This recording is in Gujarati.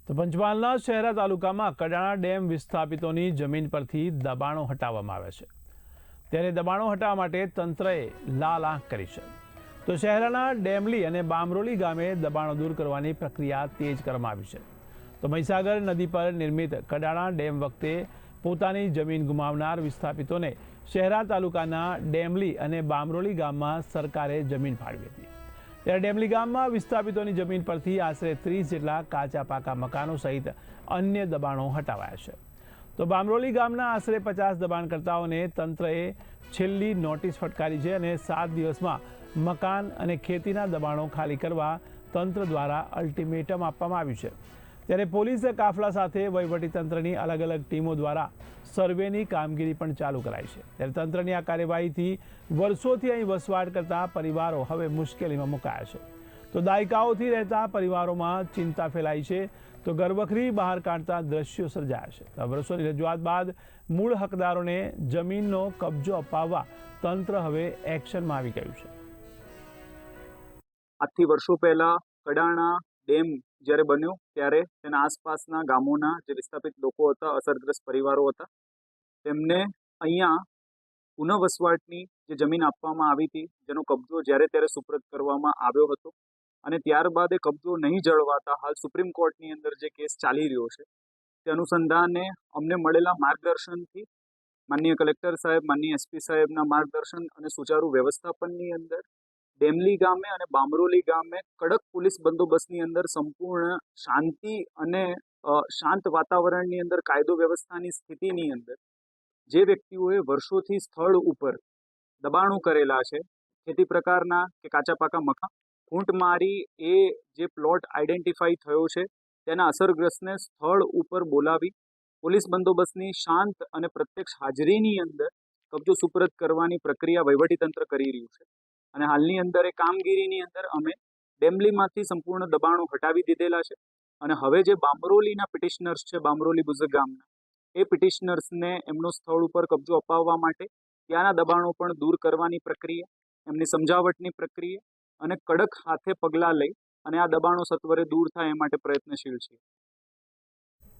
તો પંચમહાલના શહેરા તાલુકામાં કડાણા ડેમ વિસ્થાપિતોની જમીન પરથી દબાણો હટાવવામાં આવે છે, ત્યારે દબાણો હટાવવા માટે તંત્રએ લાલ આંખ કરી છે. તો શહેરાના ડેમલી અને બામરોલી ગામે દબાણો દૂર કરવાની પ્રક્રિયા તેજ કરવામાં આવી છે. તો મહીસાગર નદી પર નિર્મિત કડાણા ડેમ વખતે પોતાની જમીન ગુમાવનાર વિસ્થાપિતોને શહેરા તાલુકાના ડેમલી અને બામરોલી ગામમાં સરકારે જમીન ફાળવી હતી. ત્યારે ડેમલી ગામમાં વિસ્થાપિતોની જમીન પરથી આશરે 30 જેટલા કાચા પાકા મકાનો સહિત અન્ય દબાણો હટાવાયા છે. તો બામરોલી ગામના આશરે 50 દબાણકર્તાઓને તંત્રએ છેલ્લી નોટિસ ફટકારી છે અને 7 દિવસમાં મકાન અને ખેતીના દબાણો ખાલી કરવા તંત્ર દ્વારા અલ્ટિમેટમ આપવામાં આવ્યું છે. ત્યારે પોલીસ કાફલા સાથે વહીવટીતંત્રની અલગ અલગ ટીમો દ્વારા સર્વેની કામગીરી પણ ચાલુ કરાઈ છે. ત્યારે તંત્રની આ કાર્યવાહીથી વર્ષોથી અહીં વસવાટ કરતા પરિવારો હવે મુશ્કેલીમાં મુકાયા છે. તો દાયકાઓથી રહેતા પરિવારોમાં ચિંતા ફેલાઈ છે. તો ઘરવખરી બહાર કાઢતા દ્રશ્યો સર્જાયા છે. વર્ષોની રજૂઆત બાદ મૂળ હકદારોને જમીનનો કબજો અપાવવા તંત્ર હવે એક્શનમાં આવી ગયું છે. આજથી વર્ષો પહેલા કડાણા ડેમ જ્યારે બન્યો ત્યારે તેના આસપાસના ગામોના જે વિસ્થાપિત લોકો હતા, અસરગ્રસ્ત પરિવારો હતા, તેમને અહીંયા પુનઃવસવાટની જે જમીન આપવામાં આવી હતી, જેનો કબજો જ્યારે ત્યારે સુપ્રત કરવામાં આવ્યો હતો અને ત્યારબાદ એ કબજો નહીં જળવાતા હાલ સુપ્રીમ કોર્ટની અંદર જે કેસ ચાલી રહ્યો છે, તે અનુસંધાને અમને મળેલા માર્ગદર્શનથી માનનીય કલેક્ટર સાહેબ, માનનીય એસપી સાહેબના માર્ગદર્શન અને સુચારુ વ્યવસ્થાપનની અંદર ડેમલી ગામે અને બામરોલી ગામે કડક પોલીસ બંદોબસ્તની અંદર સંપૂર્ણ શાંતિ અને શાંત વાતાવરણની અંદર કાયદો વ્યવસ્થાની સ્થિતિની અંદર જે વ્યક્તિઓએ વર્ષોથી સ્થળ ઉપર દબાણો કરેલા છે, ખેતી પ્રકારના કે કાચા પાકા મકાન ખૂંટ મારી એ જે પ્લોટ આઈડેન્ટિફાઈ થયો છે તેના અસરગ્રસ્તને સ્થળ ઉપર બોલાવી પોલીસ બંદોબસ્તની શાંત અને પ્રત્યક્ષ હાજરીની અંદર કબજો સુપરત કરવાની પ્રક્રિયા વહીવટીતંત્ર કરી રહ્યું છે. અને હાલની અંદર એ કામગીરીની અંદર અમે ડેમલીમાંથી સંપૂર્ણ દબાણો હટાવી દીધેલા છે અને હવે જે બામરોલીના પિટિશનર્સ છે, બામરોલી બુઝક ગામના, એ પિટિશનર્સને એમનો સ્થળ ઉપર કબજો અપાવવા માટે ત્યાંના દબાણો પણ દૂર કરવાની પ્રક્રિયા, એમની સમજાવટની પ્રક્રિયા અને કડક હાથે પગલાં લઈ અને આ દબાણો સત્વરે દૂર થાય એ માટે પ્રયત્નશીલ છીએ.